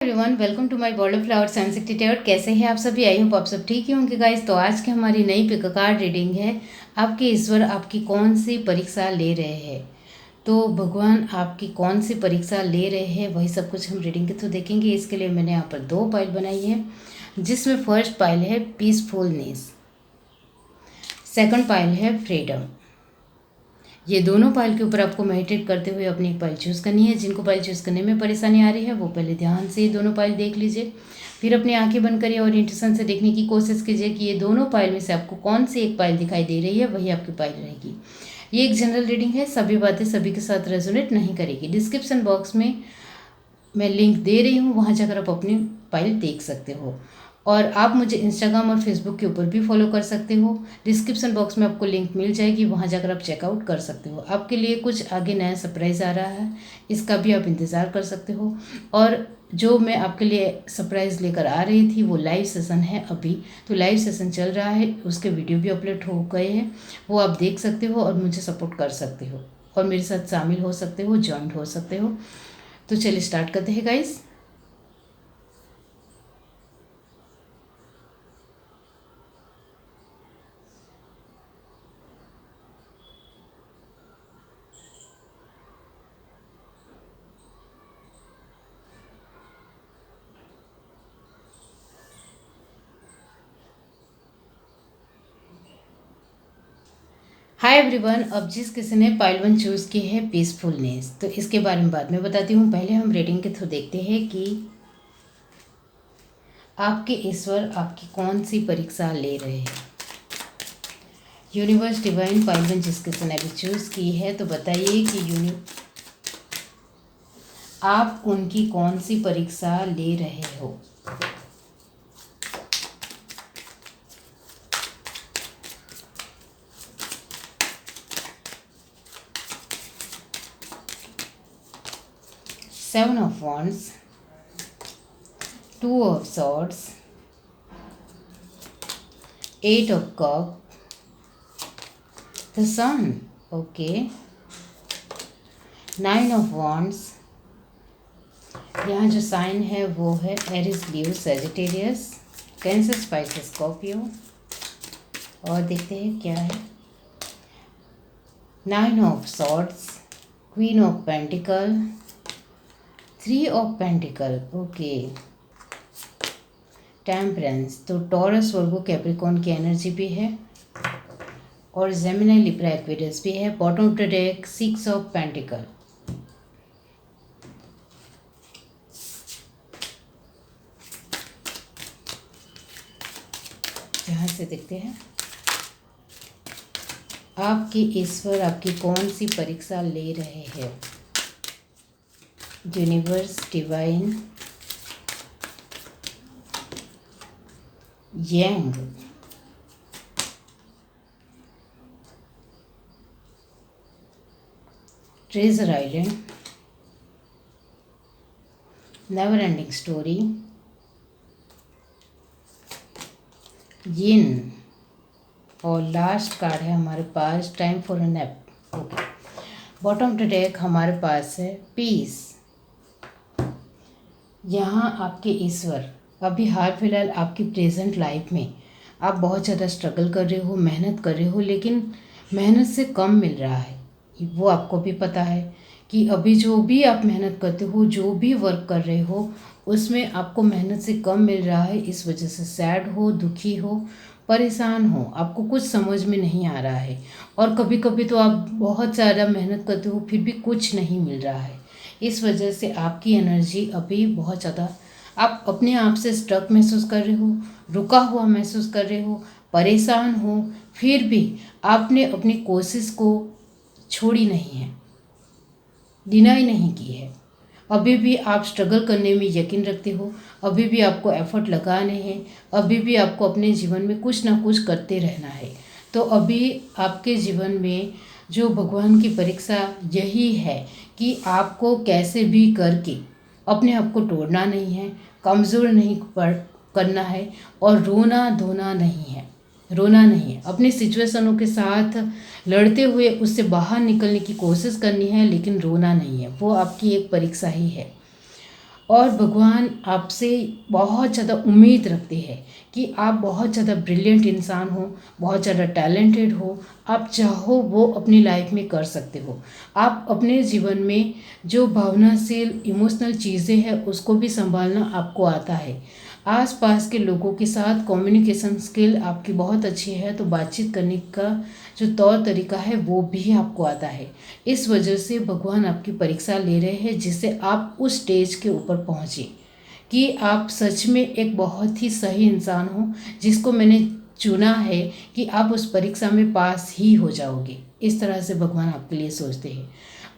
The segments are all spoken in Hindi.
Everyone, welcome to my world of flowers and secreted. कैसे हैं आप सभी? आई होप आप सब ठीक ही होंगे गाइस। तो आज की हमारी नई पिक कार्ड रीडिंग है। आपके ईश्वर आपकी कौन सी परीक्षा ले रहे हैं, तो भगवान आपकी कौन सी परीक्षा ले रहे हैं, वही सब कुछ हम रीडिंग के थ्रू देखेंगे। इसके लिए मैंने यहाँ पर 2 पाइल बनाई है, जिसमें फर्स्ट पाइल है पीसफुलनेस, सेकंड पाइल है फ्रीडम। ये दोनों पाइल के ऊपर आपको मेडिटेट करते हुए अपनी एक पाइल चूज़ करनी है। जिनको पाइल चूज़ करने में परेशानी आ रही है वो पहले ध्यान से ये दोनों पाइल देख लीजिए, फिर अपनी आंखें बंद करिए और इंट्यूशन से देखने की कोशिश कीजिए कि ये दोनों पाइल में से आपको कौन सी एक पाइल दिखाई दे रही है, वही आपकी पाइल रहेगी। ये एक जनरल रीडिंग है, सभी बातें सभी के साथ रेजोनेट नहीं करेगी। डिस्क्रिप्शन बॉक्स में मैं लिंक दे रही हूँ, वहाँ जाकर आप अपनी फाइल देख सकते हो। और आप मुझे इंस्टाग्राम और फेसबुक के ऊपर भी फॉलो कर सकते हो। डिस्क्रिप्शन बॉक्स में आपको लिंक मिल जाएगी, वहाँ जाकर आप चेकआउट कर सकते हो। आपके लिए कुछ आगे नया सरप्राइज़ आ रहा है, इसका भी आप इंतज़ार कर सकते हो। और जो मैं आपके लिए सरप्राइज़ लेकर आ रही थी वो लाइव सेशन है अभी, तो लाइव सेशन चल रहा है, उसके वीडियो भी अपलोड हो गए हैं, वो आप देख सकते हो और मुझे सपोर्ट कर सकते हो और मेरे साथ शामिल हो सकते हो, ज्वाइंट हो सकते हो। तो चलिए स्टार्ट करते हैं गाइस। हाय एवरीवन, अब जिस किसी ने पाइल 1 चूज़ की है पीसफुलनेस, तो इसके बारे में बाद में बताती हूँ। पहले हम रीडिंग के थ्रू देखते हैं कि आपके ईश्वर आपकी कौन सी परीक्षा ले रहे हैं। यूनिवर्स डिवाइन पाइल 1 जिस किसी ने भी चूज़ की है, तो बताइए कि आप उनकी कौन सी परीक्षा ले रहे हो। Seven of Wands, 2 of Swords, 8 of Cups, the Sun, okay, 9 of Wands। यहाँ जो साइन है वो है एरिस, लियो, सैजिटेरियस, कैंसर, स्पाइसिस, स्कॉर्पियो। और देखते हैं क्या है। 9 of Swords, queen of pentacle, 3 of pentacle, okay, temperance, तो टॉरस, वर्गो, कैप्रिकॉर्न की एनर्जी भी है और जेमिनी, लिब्रा, एक्वेरियस भी है। Bottom of the deck 6 of pentacle. यहाँ से देखते हैं आपके ईश्वर आपकी कौन सी परीक्षा ले रहे हैं। Universe divine, young, treasure island, never ending story, yin, और लास्ट कार्ड है हमारे पास time for a nap, okay. Bottom of the deck हमारे पास है पीस। यहाँ आपके ईश्वर अभी हाल फिलहाल आपकी प्रेजेंट लाइफ में आप बहुत ज़्यादा स्ट्रगल कर रहे हो, मेहनत कर रहे हो, लेकिन मेहनत से कम मिल रहा है। वो आपको भी पता है कि अभी जो भी आप मेहनत करते हो, जो भी वर्क कर रहे हो, उसमें आपको मेहनत से कम मिल रहा है। इस वजह से सैड हो, दुखी हो, परेशान हो, आपको कुछ समझ में नहीं आ रहा है। और कभी कभी तो आप बहुत ज़्यादा मेहनत करते हो फिर भी कुछ नहीं मिल रहा है। इस वजह से आपकी एनर्जी अभी बहुत ज़्यादा, आप अपने आप से स्ट्रक महसूस कर रहे हो, रुका हुआ महसूस कर रहे हो, परेशान हो, फिर भी आपने अपनी कोशिश को छोड़ी नहीं है, डिनाई नहीं की है। अभी भी आप स्ट्रगल करने में यकीन रखते हो, अभी भी आपको एफर्ट लगाने हैं, अभी भी आपको अपने जीवन में कुछ ना कुछ करते रहना है। तो अभी आपके जीवन में जो भगवान की परीक्षा यही है कि आपको कैसे भी करके अपने आप को तोड़ना नहीं है, कमज़ोर नहीं करना है और रोना धोना नहीं है। रोना नहीं है, अपनी सिचुएशनों के साथ लड़ते हुए उससे बाहर निकलने की कोशिश करनी है, लेकिन रोना नहीं है। वो आपकी एक परीक्षा ही है। और भगवान आपसे बहुत ज़्यादा उम्मीद रखते हैं कि आप बहुत ज़्यादा ब्रिलियंट इंसान हो, बहुत ज़्यादा टैलेंटेड हो, आप चाहो वो अपनी लाइफ में कर सकते हो। आप अपने जीवन में जो भावनाशील इमोशनल चीज़ें हैं उसको भी संभालना आपको आता है। आसपास के लोगों के साथ कम्युनिकेशन स्किल आपकी बहुत अच्छी है, तो बातचीत करने का जो तौर तरीका है वो भी आपको आता है। इस वजह से भगवान आपकी परीक्षा ले रहे हैं, जिससे आप उस स्टेज के ऊपर पहुँचे कि आप सच में एक बहुत ही सही इंसान हो, जिसको मैंने चुना है कि आप उस परीक्षा में पास ही हो जाओगे। इस तरह से भगवान आपके लिए सोचते हैं।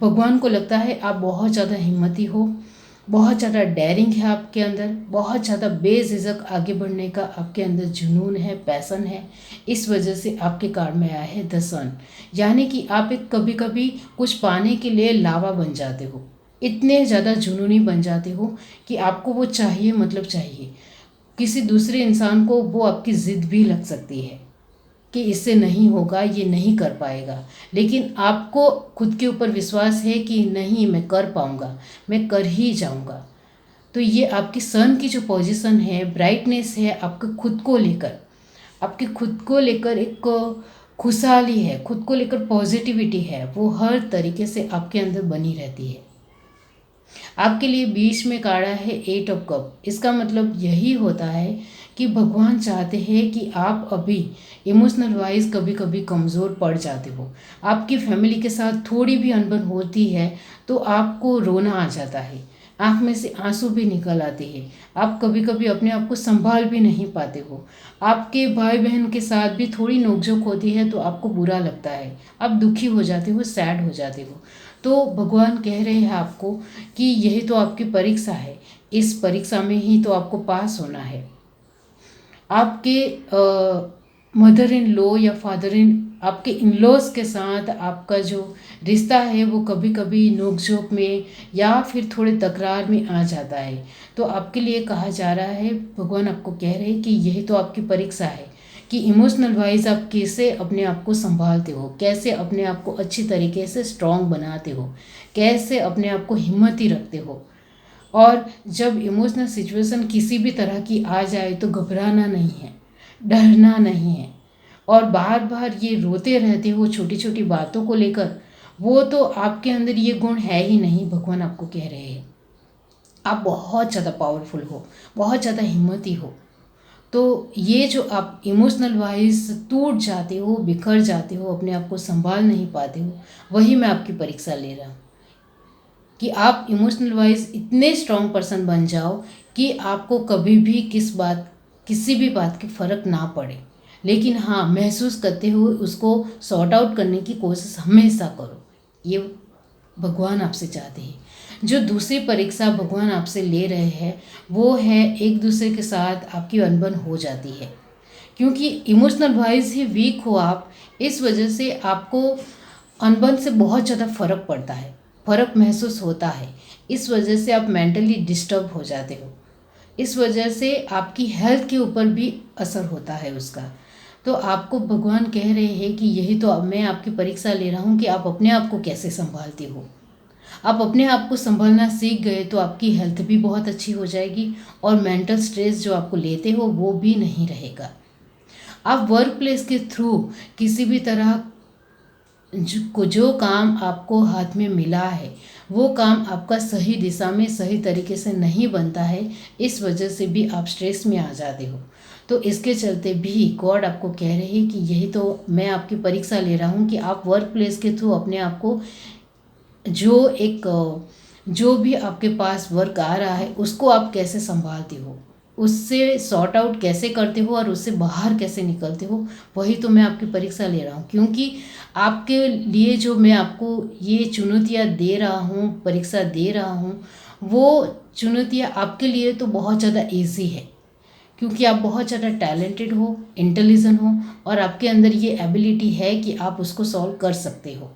भगवान को लगता है आप बहुत ज़्यादा हिम्मती हो, बहुत ज़्यादा डेयरिंग है आपके अंदर, बहुत ज़्यादा बेझिझक आगे बढ़ने का आपके अंदर जुनून है, पैसन है। इस वजह से आपके कार्ड में आया है द सन, यानी कि आप एक कभी कभी कुछ पाने के लिए लावा बन जाते हो, इतने ज़्यादा जुनूनी बन जाते हो कि आपको वो चाहिए मतलब चाहिए। किसी दूसरे इंसान को वो आपकी ज़िद भी लग सकती है कि इससे नहीं होगा, ये नहीं कर पाएगा, लेकिन आपको खुद के ऊपर विश्वास है कि नहीं, मैं कर पाऊँगा, मैं कर ही जाऊँगा। तो ये आपकी सन की जो पोजीशन है, ब्राइटनेस है, आपके खुद को लेकर, आपके खुद को लेकर एक खुशहाली है, खुद को लेकर पॉजिटिविटी है, वो हर तरीके से आपके अंदर बनी रहती है। आपके लिए बीच में काढ़ा है 8 ऑफ कप। इसका मतलब यही होता है कि भगवान चाहते हैं कि आप अभी इमोशनल वाइज कभी कभी कमज़ोर पड़ जाते हो। आपकी फैमिली के साथ थोड़ी भी अनबन होती है तो आपको रोना आ जाता है, आँख में से आंसू भी निकल आते हैं, आप कभी कभी अपने आप को संभाल भी नहीं पाते हो। आपके भाई बहन के साथ भी थोड़ी नोकझोंक होती है तो आपको बुरा लगता है, आप दुखी हो जाते हो, सैड हो जाते हो। तो भगवान कह रहे हैं आपको कि यही तो आपकी परीक्षा है, इस परीक्षा में ही तो आपको पास होना है। आपके मदर इन लॉ या फादर इन, आपके इन लॉज के साथ आपका जो रिश्ता है वो कभी कभी नोक-झोंक में या फिर थोड़े तकरार में आ जाता है। तो आपके लिए कहा जा रहा है, भगवान आपको कह रहे हैं कि यही तो आपकी परीक्षा है कि इमोशनल वाइज आप कैसे अपने आप को संभालते हो, कैसे अपने आप को अच्छी तरीके से स्ट्रांग बनाते हो, कैसे अपने आप को हिम्मती रखते हो। और जब इमोशनल सिचुएशन किसी भी तरह की आ जाए तो घबराना नहीं है, डरना नहीं है, और बार बार ये रोते रहते हो छोटी छोटी बातों को लेकर, वो तो आपके अंदर ये गुण है ही नहीं। भगवान आपको कह रहे हैं आप बहुत ज़्यादा पावरफुल हो, बहुत ज़्यादा हिम्मती हो। तो ये जो आप इमोशनल वाइज टूट जाते हो, बिखर जाते हो, अपने आप को संभाल नहीं पाते हो, वही मैं आपकी परीक्षा ले रहा हूँ कि आप इमोशनल वाइज इतने स्ट्रॉन्ग पर्सन बन जाओ कि आपको कभी भी किसी भी बात की फ़र्क ना पड़े। लेकिन हाँ, महसूस करते हुए उसको सॉर्ट आउट करने की कोशिश हमेशा करो। ये भगवान आपसे चाहते हैं। जो दूसरी परीक्षा भगवान आपसे ले रहे हैं वो है, एक दूसरे के साथ आपकी अनबन हो जाती है, क्योंकि इमोशनल वाइज ही वीक हो आप, इस वजह से आपको अनबन से बहुत ज़्यादा फ़र्क पड़ता है, फ़र्क महसूस होता है। इस वजह से आप मेंटली डिस्टर्ब हो जाते हो, इस वजह से आपकी हेल्थ के ऊपर भी असर होता है उसका। तो आपको भगवान कह रहे हैं कि यही तो अब मैं आपकी परीक्षा ले रहा हूँ कि आप अपने आप को कैसे संभालते हो। आप अपने आप को संभालना सीख गए तो आपकी हेल्थ भी बहुत अच्छी हो जाएगी, और मेंटल स्ट्रेस जो आपको लेते हो वो भी नहीं रहेगा। आप वर्क प्लेस के थ्रू किसी भी तरह जो काम आपको हाथ में मिला है वो काम आपका सही दिशा में सही तरीके से नहीं बनता है, इस वजह से भी आप स्ट्रेस में आ जाते हो। तो इसके चलते भी गॉड आपको कह रहे हैं कि यही तो मैं आपकी परीक्षा ले रहा हूँ कि आप वर्क प्लेस के थ्रू अपने आप को जो भी आपके पास वर्क आ रहा है उसको आप कैसे संभालते हो, उससे सॉर्ट आउट कैसे करते हो और उससे बाहर कैसे निकलते हो, वही तो मैं आपकी परीक्षा ले रहा हूँ। क्योंकि आपके लिए जो मैं आपको ये चुनौतियाँ दे रहा हूँ, परीक्षा दे रहा हूँ, वो चुनौतियाँ आपके लिए तो बहुत ज़्यादा ईजी है, क्योंकि आप बहुत ज़्यादा टैलेंटेड हो, इंटेलिजेंट हो, और आपके अंदर ये एबिलिटी है कि आप उसको सॉल्व कर सकते हो।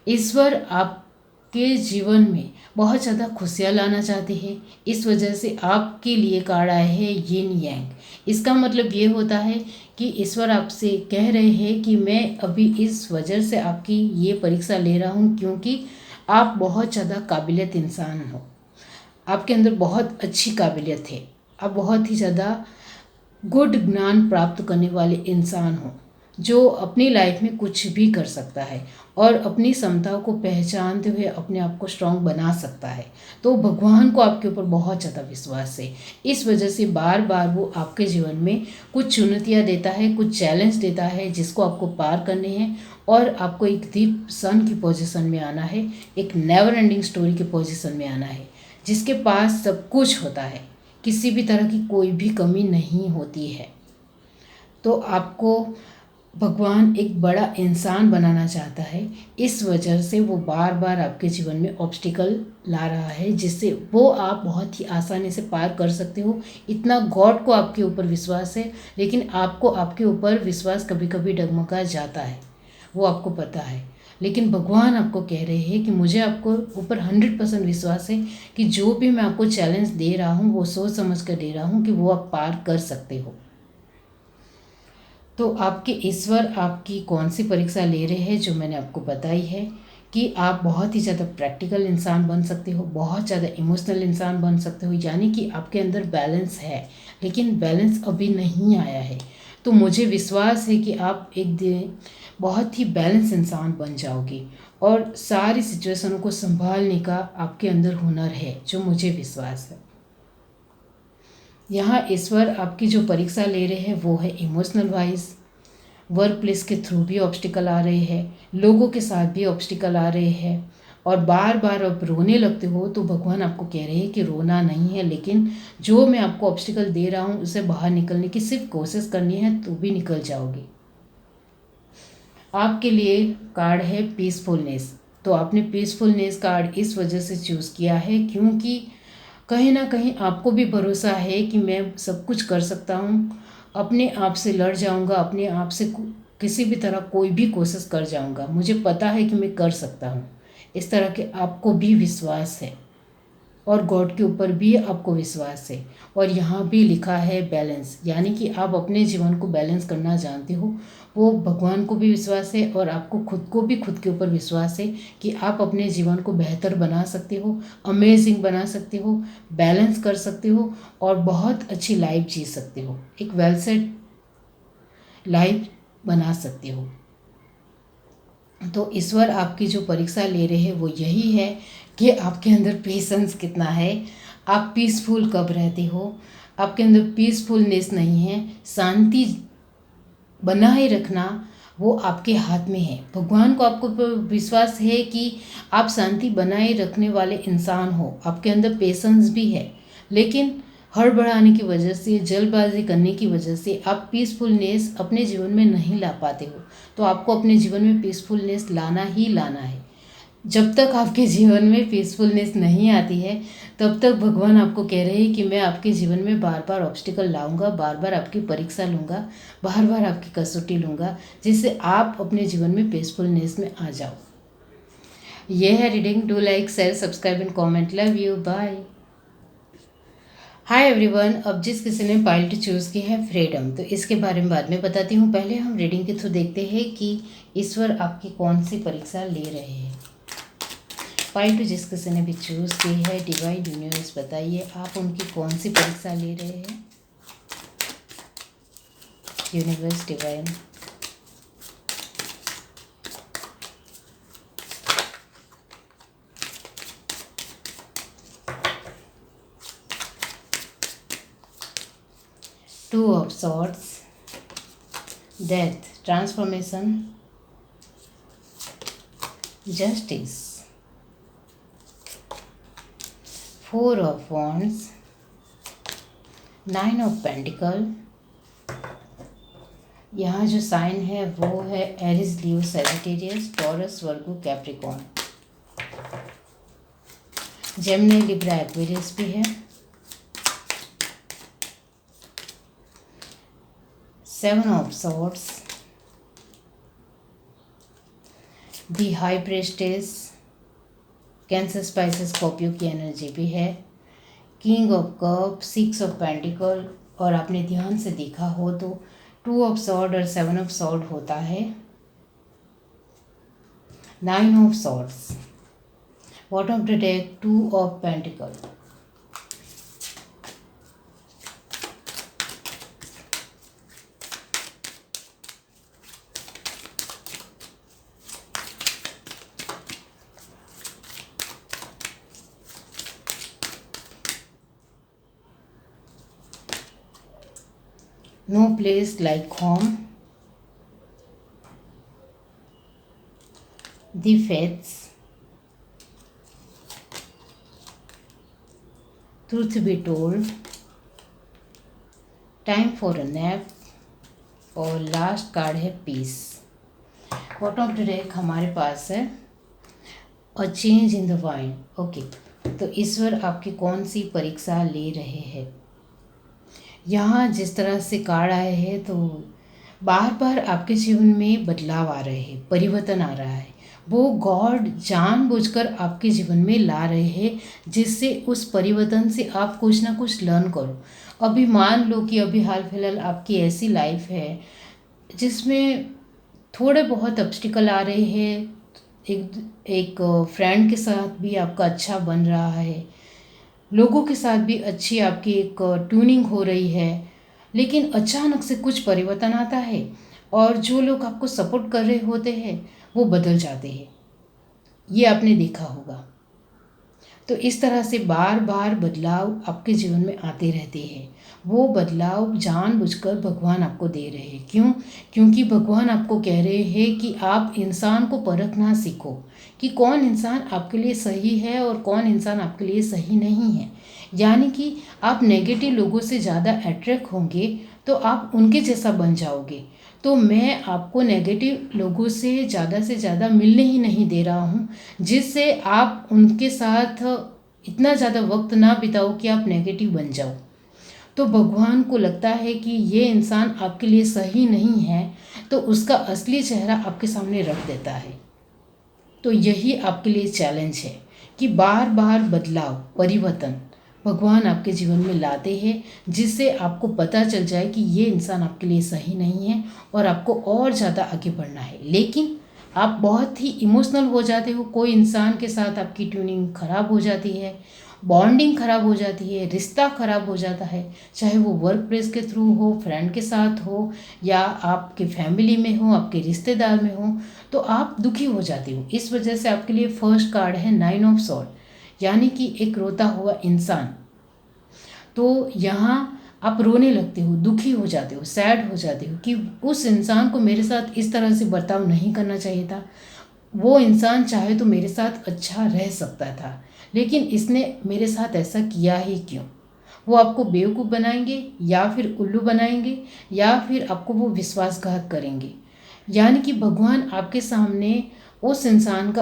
ईश्वर आपके जीवन में बहुत ज़्यादा खुशियाँ लाना चाहते हैं, इस वजह से आपके लिए कार्ड आए हैं यिन यांग। इसका मतलब ये होता है कि ईश्वर आपसे कह रहे हैं कि मैं अभी इस वजह से आपकी ये परीक्षा ले रहा हूँ क्योंकि आप बहुत ज़्यादा काबिलियत इंसान हो, आपके अंदर बहुत अच्छी काबिलियत है, आप बहुत ही ज़्यादा गुड ज्ञान प्राप्त करने वाले इंसान हो जो अपनी लाइफ में कुछ भी कर सकता है और अपनी क्षमताओं को पहचानते हुए अपने आप को स्ट्रांग बना सकता है। तो भगवान को आपके ऊपर बहुत ज़्यादा विश्वास है, इस वजह से बार बार वो आपके जीवन में कुछ चुनौतियाँ देता है, कुछ चैलेंज देता है जिसको आपको पार करने हैं और आपको एक दीप सन की पोजीशन में आना है, एक नेवर एंडिंग स्टोरी की पोजीशन में आना है जिसके पास सब कुछ होता है, किसी भी तरह की कोई भी कमी नहीं होती है। तो आपको भगवान एक बड़ा इंसान बनाना चाहता है, इस वजह से वो बार बार आपके जीवन में ऑब्स्टिकल ला रहा है जिससे वो आप बहुत ही आसानी से पार कर सकते हो। इतना गॉड को आपके ऊपर विश्वास है, लेकिन आपको आपके ऊपर विश्वास कभी कभी डगमगा जाता है, वो आपको पता है। लेकिन भगवान आपको कह रहे हैं कि मुझे आपको ऊपर 100% विश्वास है कि जो भी मैं आपको चैलेंज दे रहा हूँ वो सोच समझ कर दे रहा हूँ कि वो आप पार कर सकते हो। तो आपके ईश्वर आपकी कौन सी परीक्षा ले रहे हैं जो मैंने आपको बताई है कि आप बहुत ही ज़्यादा प्रैक्टिकल इंसान बन सकते हो, बहुत ज़्यादा इमोशनल इंसान बन सकते हो, यानी कि आपके अंदर बैलेंस है लेकिन बैलेंस अभी नहीं आया है। तो मुझे विश्वास है कि आप एक दिन बहुत ही बैलेंस इंसान बन जाओगे और सारी सिचुएशनों को संभालने का आपके अंदर हुनर है, जो मुझे विश्वास है। यहाँ ईश्वर आपकी जो परीक्षा ले रहे हैं वो है इमोशनल वाइज, वर्क प्लेस के थ्रू भी ऑब्स्टिकल आ रहे हैं, लोगों के साथ भी ऑब्स्टिकल आ रहे हैं और बार बार आप रोने लगते हो तो भगवान आपको कह रहे हैं कि रोना नहीं है, लेकिन जो मैं आपको ऑब्स्टिकल दे रहा हूँ उससे बाहर निकलने की सिर्फ कोशिश करनी है तो भी निकल जाओगे। आपके लिए कार्ड है पीसफुलनेस। तो आपने पीसफुलनेस कार्ड इस वजह से चूज़ किया है क्योंकि कहीं ना कहीं आपको भी भरोसा है कि मैं सब कुछ कर सकता हूँ, अपने आप से लड़ जाऊँगा, अपने आप से किसी भी तरह कोई भी कोशिश कर जाऊँगा, मुझे पता है कि मैं कर सकता हूँ। इस तरह के आपको भी विश्वास है और गॉड के ऊपर भी आपको विश्वास है। और यहाँ भी लिखा है बैलेंस, यानी कि आप अपने जीवन को बैलेंस करना जानते हो, वो भगवान को भी विश्वास है और आपको खुद को भी खुद के ऊपर विश्वास है कि आप अपने जीवन को बेहतर बना सकते हो, अमेजिंग बना सकते हो, बैलेंस कर सकते हो और बहुत अच्छी लाइफ जी सकते हो, एक वेल सेट लाइफ बना सकते हो। तो ईश्वर आपकी जो परीक्षा ले रहे हैं वो यही है कि आपके अंदर पेशेंस कितना है, आप पीसफुल कब रहते हो, आपके अंदर पीसफुलनेस नहीं है, शांति बनाए रखना वो आपके हाथ में है। भगवान को आपको विश्वास है कि आप शांति बनाए रखने वाले इंसान हो, आपके अंदर पेशेंस भी है, लेकिन हड़बड़ाने की वजह से, जल्दबाजी करने की वजह से आप पीसफुलनेस अपने जीवन में नहीं ला पाते हो। तो आपको अपने जीवन में पीसफुलनेस लाना ही लाना है। जब तक आपके जीवन में पीसफुलनेस नहीं आती है तब तक भगवान आपको कह रहे हैं कि मैं आपके जीवन में बार बार ऑब्स्टिकल लाऊंगा, बार बार आपकी परीक्षा लूँगा, बार बार आपकी कसौटी लूँगा, जिससे आप अपने जीवन में पीसफुलनेस में आ जाओ। ये है reading. Do like, share, subscribe and comment. Love you, bye. Hi everyone. अब जिस किसी ने पाइल चूज़ की है फ्रीडम, तो इसके बारे में बाद में बताती हूँ। पहले हम रीडिंग के थ्रू देखते हैं कि ईश्वर आपकी कौन सी परीक्षा ले रहे हैं। पाइल टू जिस किसी ने भी चूज़ की है, डिवाइन यूनिवर्स बताइए आप उनकी कौन सी परीक्षा ले रहे हैं। Universe divine, two of swords, death, transformation, justice, four of wands, nine of pentacle. यहाँ जो साइन है वो है एरिस, लियो, सैजिटेरियस, टॉरस, वर्गो, कैप्रिकॉर्न। जेमिनी, लिब्रा, एक्वेरियस भी है। Seven of swords, the high प्रेस्टेस, cancer, spices, Scorpio की एनर्जी भी है। King of cup, six of pentacle, और आपने ध्यान से देखा हो तो टू ऑफ सॉर्ड और सेवन ऑफ सॉर्ड होता है। Nine of swords, bottom of the deck, two of pentacle, no place like home, the fates, truth be told, time for a nap, और लास्ट कार्ड है peace. Bottom of the deck हमारे पास है a change in the wind. Okay, तो ईश्वर आपकी कौन सी परीक्षा ले रहे हैं? यहाँ जिस तरह से कार्ड आए हैं तो बार बार आपके जीवन में बदलाव आ रहे हैं, परिवर्तन आ रहा है। वो गॉड जानबूझकर आपके जीवन में ला रहे हैं, जिससे उस परिवर्तन से आप कुछ ना कुछ लर्न करो। अभी मान लो कि अभी हाल फिलहाल आपकी ऐसी लाइफ है जिसमें थोड़े बहुत ऑब्स्टिकल आ रहे हैं। एक फ्रेंड के साथ भी आपका अच्छा बन रहा है, लोगों के साथ भी अच्छी आपकी एक ट्यूनिंग हो रही है, लेकिन अचानक से कुछ परिवर्तन आता है और जो लोग आपको सपोर्ट कर रहे होते हैं वो बदल जाते हैं। ये आपने देखा होगा। तो इस तरह से बार बार बदलाव आपके जीवन में आते रहते हैं। वो बदलाव जानबूझकर भगवान आपको दे रहे हैं। क्यों? क्योंकि भगवान आपको कह रहे हैं कि आप इंसान को परखना सीखो कि कौन इंसान आपके लिए सही है और कौन इंसान आपके लिए सही नहीं है। यानी कि आप नेगेटिव लोगों से ज़्यादा अट्रैक्ट होंगे तो आप उनके जैसा बन जाओगे। तो मैं आपको नेगेटिव लोगों से ज़्यादा मिलने ही नहीं दे रहा हूँ, जिससे आप उनके साथ इतना ज़्यादा वक्त ना बिताओ कि आप नेगेटिव बन जाओ। तो भगवान को लगता है कि ये इंसान आपके लिए सही नहीं है, तो उसका असली चेहरा आपके सामने रख देता है। तो यही आपके लिए चैलेंज है कि बार बार बदलाव, परिवर्तन भगवान आपके जीवन में लाते हैं, जिससे आपको पता चल जाए कि ये इंसान आपके लिए सही नहीं है और आपको और ज़्यादा आगे बढ़ना है। लेकिन आप बहुत ही इमोशनल हो जाते हो, कोई इंसान के साथ आपकी ट्यूनिंग खराब हो जाती है, बॉन्डिंग खराब हो जाती है, रिश्ता खराब हो जाता है, चाहे वो वर्क प्लेस के थ्रू हो, फ्रेंड के साथ हो, या आपके फैमिली में हो, आपके रिश्तेदार में हो, तो आप दुखी हो जाते हो। इस वजह से आपके लिए फर्स्ट कार्ड है 9 ऑफ सॉर्ड, यानी कि एक रोता हुआ इंसान। तो यहाँ आप रोने लगते हो, दुखी हो जाते हो, सैड हो जाते हो कि उस इंसान को मेरे साथ इस तरह से बर्ताव नहीं करना चाहिए था। वो इंसान चाहे तो मेरे साथ अच्छा रह सकता था, लेकिन इसने मेरे साथ ऐसा किया ही क्यों? वो आपको बेवकूफ़ बनाएंगे या फिर उल्लू बनाएंगे या फिर आपको वो विश्वासघात करेंगे। यानी कि भगवान आपके सामने उस इंसान का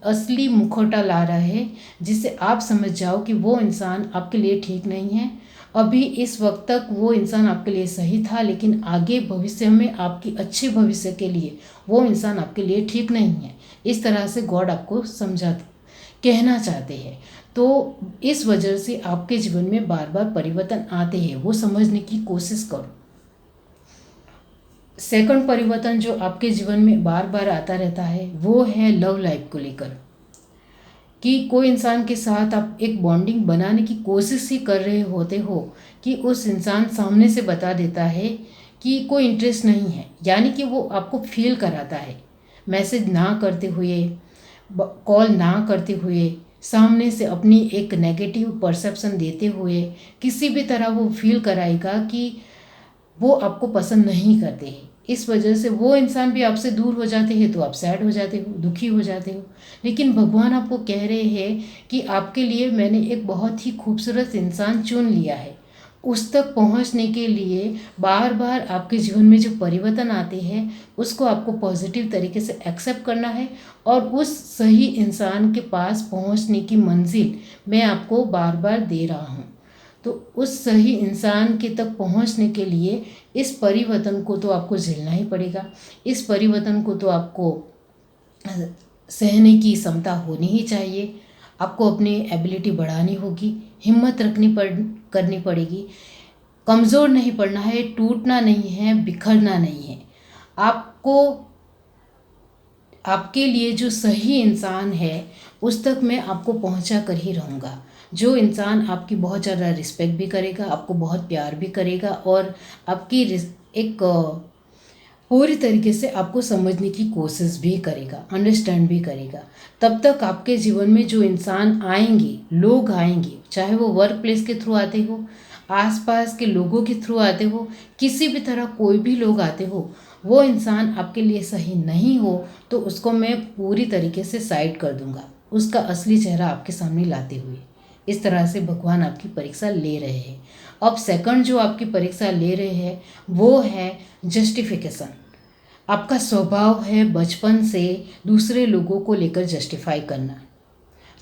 असली मुखौटा ला रहा है, जिससे आप समझ जाओ कि वो इंसान आपके लिए ठीक नहीं है। अभी इस वक्त तक वो इंसान आपके लिए सही था, लेकिन आगे भविष्य में आपकी अच्छे भविष्य के लिए वो इंसान आपके लिए ठीक नहीं है। इस तरह से गॉड आपको कहना चाहते हैं। तो इस वजह से आपके जीवन में बार बार परिवर्तन आते हैं, वो समझने की कोशिश करो। सेकंड परिवर्तन जो आपके जीवन में बार बार आता रहता है वो है लव लाइफ को लेकर, कि कोई इंसान के साथ आप एक बॉन्डिंग बनाने की कोशिश ही कर रहे होते हो कि उस इंसान सामने से बता देता है कि कोई इंटरेस्ट नहीं है। यानी कि वो आपको फील कराता है, मैसेज ना करते हुए, कॉल ना करते हुए, सामने से अपनी एक नेगेटिव परसेप्शन देते हुए, किसी भी तरह वो फील कराएगा कि वो आपको पसंद नहीं करते हैं। इस वजह से वो इंसान भी आपसे दूर हो जाते हैं, तो आप सैड हो जाते हो, दुखी हो जाते हो। लेकिन भगवान आपको कह रहे हैं कि आपके लिए मैंने एक बहुत ही खूबसूरत इंसान चुन लिया है। उस तक पहुंचने के लिए बार बार आपके जीवन में जो परिवर्तन आते हैं उसको आपको पॉजिटिव तरीके से एक्सेप्ट करना है, और उस सही इंसान के पास पहुंचने की मंजिल मैं आपको बार बार दे रहा हूँ। तो उस सही इंसान के तक पहुंचने के लिए इस परिवर्तन को तो आपको झेलना ही पड़ेगा। इस परिवर्तन को तो आपको सहने की क्षमता होनी ही चाहिए। आपको अपनी एबिलिटी बढ़ानी होगी, हिम्मत करनी पड़ेगी। कमज़ोर नहीं पड़ना है, टूटना नहीं है, बिखरना नहीं है। आपको आपके लिए जो सही इंसान है उस तक मैं आपको पहुंचा कर ही रहूँगा। जो इंसान आपकी बहुत ज़्यादा रिस्पेक्ट भी करेगा, आपको बहुत प्यार भी करेगा और आपकी एक पूरी तरीके से आपको समझने की कोशिश भी करेगा, अंडरस्टैंड भी करेगा। तब तक आपके जीवन में जो इंसान आएंगे, लोग आएंगे, चाहे वो वर्क प्लेस के थ्रू आते हो, आसपास के लोगों के थ्रू आते हो, किसी भी तरह कोई भी लोग आते हो, वो इंसान आपके लिए सही नहीं हो तो उसको मैं पूरी तरीके से साइड कर दूंगा, उसका असली चेहरा आपके सामने लाते हुए। इस तरह से भगवान आपकी परीक्षा ले रहे हैं। अब सेकंड जो आपकी परीक्षा ले रहे हैं वो है जस्टिफिकेशन। आपका स्वभाव है बचपन से दूसरे लोगों को लेकर जस्टिफाई करना।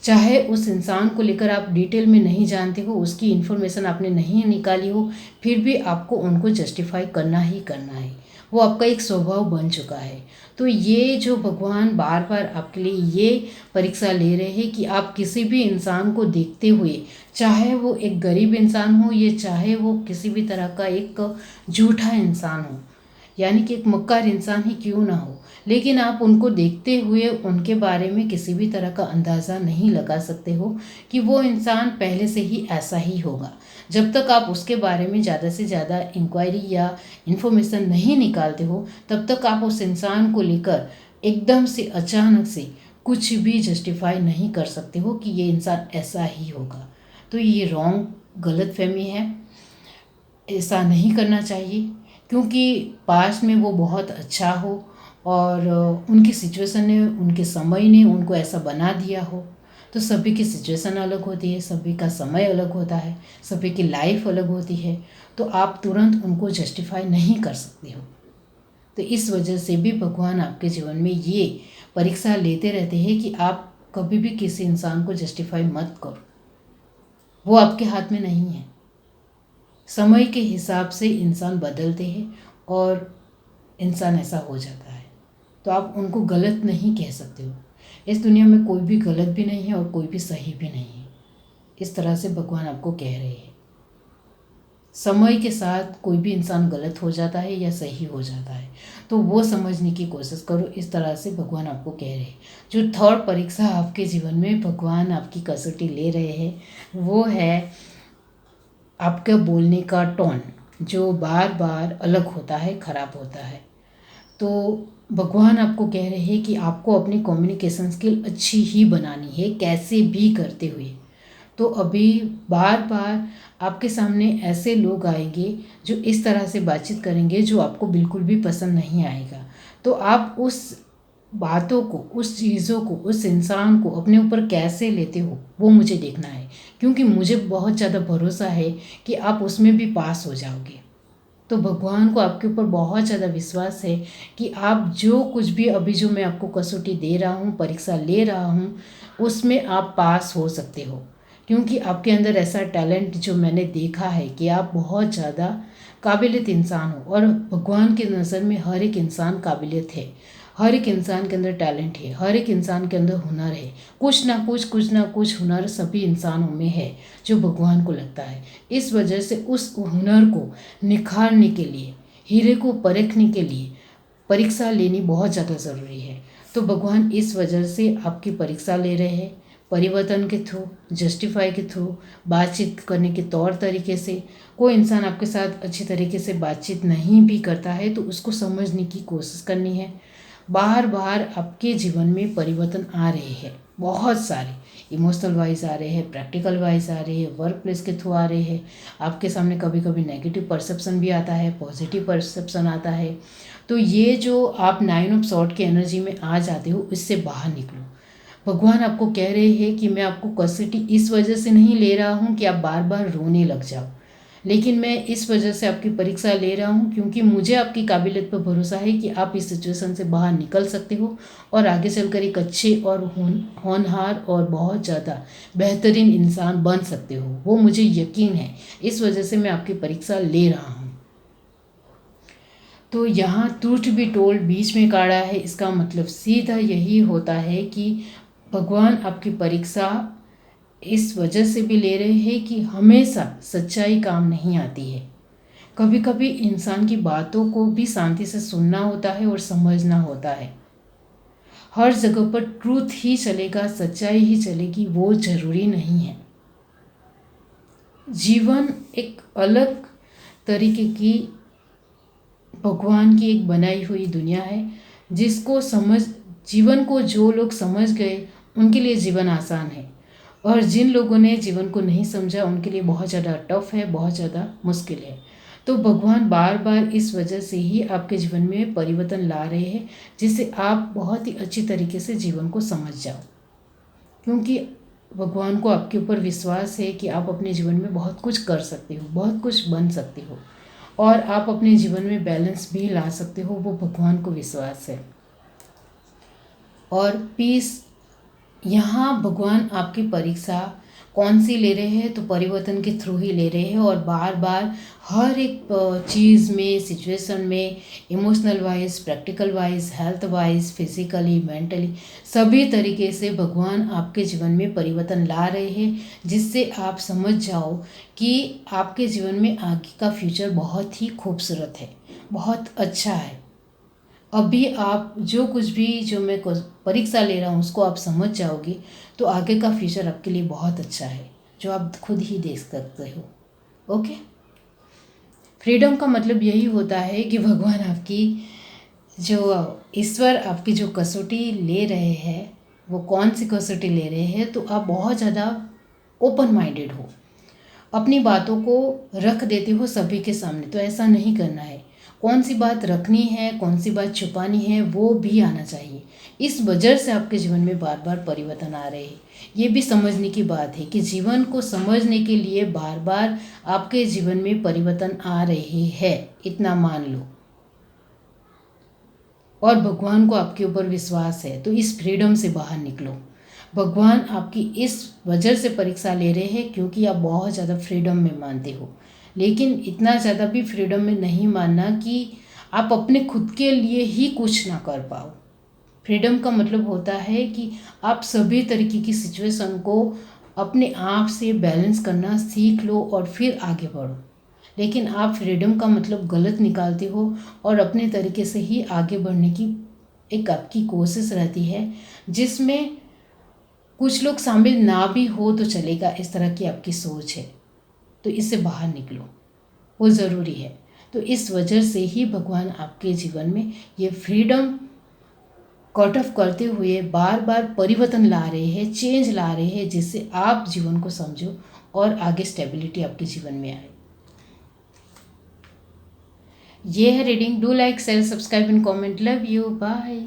चाहे उस इंसान को लेकर आप डिटेल में नहीं जानते हो, उसकी इन्फॉर्मेशन आपने नहीं निकाली हो, फिर भी आपको उनको जस्टिफाई करना ही करना है। वो आपका एक स्वभाव बन चुका है। तो ये जो भगवान बार बार आपके लिए ये परीक्षा ले रहे हैं कि आप किसी भी इंसान को देखते हुए, चाहे वो एक गरीब इंसान हो या चाहे वो किसी भी तरह का एक झूठा इंसान हो, यानी कि एक मक्कार इंसान ही क्यों ना हो, लेकिन आप उनको देखते हुए उनके बारे में किसी भी तरह का अंदाज़ा नहीं लगा सकते हो कि वो इंसान पहले से ही ऐसा ही होगा। जब तक आप उसके बारे में ज़्यादा से ज़्यादा इंक्वायरी या इन्फॉर्मेशन नहीं निकालते हो, तब तक आप उस इंसान को लेकर एकदम से अचानक से कुछ भी जस्टिफाई नहीं कर सकते हो कि ये इंसान ऐसा ही होगा। तो ये रॉन्ग, गलत फहमी है, ऐसा नहीं करना चाहिए। क्योंकि पास्ट में वो बहुत अच्छा हो और उनकी सिचुएशन ने, उनके समय ने उनको ऐसा बना दिया हो। तो सभी की सिचुएशन अलग होती है, सभी का समय अलग होता है, सभी की लाइफ अलग होती है। तो आप तुरंत उनको जस्टिफाई नहीं कर सकते हो। तो इस वजह से भी भगवान आपके जीवन में ये परीक्षा लेते रहते हैं कि आप कभी भी किसी इंसान को जस्टिफाई मत करो। वो आपके हाथ में नहीं है। समय के हिसाब से इंसान बदलते हैं और इंसान ऐसा हो जाता है। तो आप उनको गलत नहीं कह सकते हो। इस दुनिया में कोई भी गलत भी नहीं है और कोई भी सही भी नहीं है। इस तरह से भगवान आपको कह रहे हैं। समय के साथ कोई भी इंसान गलत हो जाता है या सही हो जाता है, तो वो समझने की कोशिश करो। इस तरह से भगवान आपको कह रहे हैं। जो थर्ड परीक्षा आपके जीवन में भगवान आपकी कसौटी ले रहे हैं वो है आपके बोलने का टोन, जो बार बार अलग होता है, ख़राब होता है। तो भगवान आपको कह रहे हैं कि आपको अपनी कम्युनिकेशन स्किल अच्छी ही बनानी है, कैसे भी करते हुए। तो अभी बार बार आपके सामने ऐसे लोग आएंगे जो इस तरह से बातचीत करेंगे जो आपको बिल्कुल भी पसंद नहीं आएगा। तो आप उस बातों को, उस चीज़ों को, उस इंसान को अपने ऊपर कैसे लेते हो वो मुझे देखना है। क्योंकि मुझे बहुत ज़्यादा भरोसा है कि आप उसमें भी पास हो जाओगे। तो भगवान को आपके ऊपर बहुत ज़्यादा विश्वास है कि आप जो कुछ भी अभी जो मैं आपको कसौटी दे रहा हूँ, परीक्षा ले रहा हूँ, उसमें आप पास हो सकते हो। क्योंकि आपके अंदर ऐसा टैलेंट जो मैंने देखा है कि आप बहुत ज़्यादा काबिलियत इंसान हो। और भगवान की नज़र में हर एक इंसान काबिलियत है, हर एक इंसान के अंदर टैलेंट है, हर एक इंसान के अंदर हुनर है। कुछ ना कुछ हुनर सभी इंसानों में है जो भगवान को लगता है। इस वजह से उस हुनर को निखारने के लिए, हीरे को परखने के लिए परीक्षा लेनी बहुत ज़्यादा ज़रूरी है। तो भगवान इस वजह से आपकी परीक्षा ले रहे हैं, परिवर्तन के थ्रू, जस्टिफाई के थ्रू, बातचीत करने के तौर तरीके से। कोई इंसान आपके साथ अच्छी तरीके से बातचीत नहीं भी करता है तो उसको समझने की कोशिश करनी है। बार बार आपके जीवन में परिवर्तन आ रहे हैं, बहुत सारे इमोशनल वाइज आ रहे हैं, प्रैक्टिकल वाइज आ रहे हैं, वर्क प्लेस के थ्रू आ रहे हैं। आपके सामने कभी कभी नेगेटिव परसेप्शन भी आता है, पॉजिटिव परसेप्शन आता है। तो ये जो आप 9 ऑफ सॉर्ड की एनर्जी में आ जाते हो, इससे बाहर निकलो। भगवान आपको कह रहे हैं कि मैं आपको कसौटी इस वजह से नहीं ले रहा हूँ कि आप बार बार रोने लग जाओ, लेकिन मैं इस वजह से आपकी परीक्षा ले रहा हूँ क्योंकि मुझे आपकी काबिलियत पर भरोसा है कि आप इस सिचुएशन से बाहर निकल सकते हो और आगे चलकर एक अच्छे और होनहार और बहुत ज़्यादा बेहतरीन इंसान बन सकते हो। वो मुझे यकीन है, इस वजह से मैं आपकी परीक्षा ले रहा हूँ। तो यहाँ ट्रूथ बी टोल्ड बीच में काढ़ा है, इसका मतलब सीधा यही होता है कि भगवान आपकी परीक्षा इस वजह से भी ले रहे हैं कि हमेशा सच्चाई काम नहीं आती है। कभी कभी इंसान की बातों को भी शांति से सुनना होता है और समझना होता है। हर जगह पर ट्रूथ ही चलेगा, सच्चाई ही चलेगी, वो जरूरी नहीं है। जीवन एक अलग तरीके की भगवान की एक बनाई हुई दुनिया है, जिसको समझ जीवन को जो लोग समझ गए उनके लिए जीवन आसान है, और जिन लोगों ने जीवन को नहीं समझा उनके लिए बहुत ज़्यादा टफ है, बहुत ज़्यादा मुश्किल है। तो भगवान बार बार इस वजह से ही आपके जीवन में परिवर्तन ला रहे हैं, जिससे आप बहुत ही अच्छी तरीके से जीवन को समझ जाओ, क्योंकि भगवान को आपके ऊपर विश्वास है कि आप अपने जीवन में बहुत कुछ कर सकते हो, बहुत कुछ बन सकते हो, और आप अपने जीवन में बैलेंस भी ला सकते हो, वो भगवान को विश्वास है। और पीस, यहाँ भगवान आपकी परीक्षा कौन सी ले रहे हैं, तो परिवर्तन के थ्रू ही ले रहे हैं, और बार बार हर एक चीज़ में, सिचुएशन में, emotional wise, practical wise, health wise, physically, mentally, सभी तरीके से भगवान आपके जीवन में परिवर्तन ला रहे हैं, जिससे आप समझ जाओ कि आपके जीवन में आगे का फ्यूचर बहुत ही खूबसूरत है, बहुत अच्छा है। अभी आप जो कुछ भी जो मैं परीक्षा ले रहा हूँ उसको आप समझ जाओगे तो आगे का फ्यूचर आपके लिए बहुत अच्छा है, जो आप खुद ही देख सकते हो। ओके, फ्रीडम का मतलब यही होता है कि भगवान आपकी जो ईश्वर आपकी जो कसौटी ले रहे हैं, वो कौन सी कसौटी ले रहे हैं, तो आप बहुत ज़्यादा ओपन माइंडेड हो, अपनी बातों को रख देते हो सभी के सामने। तो ऐसा नहीं करना है, कौन सी बात रखनी है, कौन सी बात छुपानी है, वो भी आना चाहिए। इस वजह से आपके जीवन में बार बार परिवर्तन आ रहे हैं। ये भी समझने की बात है कि जीवन को समझने के लिए बार बार आपके जीवन में परिवर्तन आ रहे हैं, इतना मान लो। और भगवान को आपके ऊपर विश्वास है, तो इस फ्रीडम से बाहर निकलो। भगवान आपकी इस वजह से परीक्षा ले रहे हैं क्योंकि आप बहुत ज़्यादा फ्रीडम में मानते हो, लेकिन इतना ज़्यादा भी फ्रीडम में नहीं मानना कि आप अपने खुद के लिए ही कुछ ना कर पाओ। फ्रीडम का मतलब होता है कि आप सभी तरीके की सिचुएशन को अपने आप से बैलेंस करना सीख लो और फिर आगे बढ़ो। लेकिन आप फ्रीडम का मतलब गलत निकालते हो और अपने तरीके से ही आगे बढ़ने की एक आपकी कोशिश रहती है, जिसमें कुछ लोग शामिल ना भी हो तो चलेगा, इस तरह की आपकी सोच है। तो इससे बाहर निकलो, वो ज़रूरी है। तो इस वजह से ही भगवान आपके जीवन में ये फ्रीडम कट ऑफ करते हुए बार बार परिवर्तन ला रहे हैं, चेंज ला रहे हैं, जिससे आप जीवन को समझो और आगे स्टेबिलिटी आपके जीवन में आए। ये है reading. Do like, share, subscribe and comment. Love you, bye.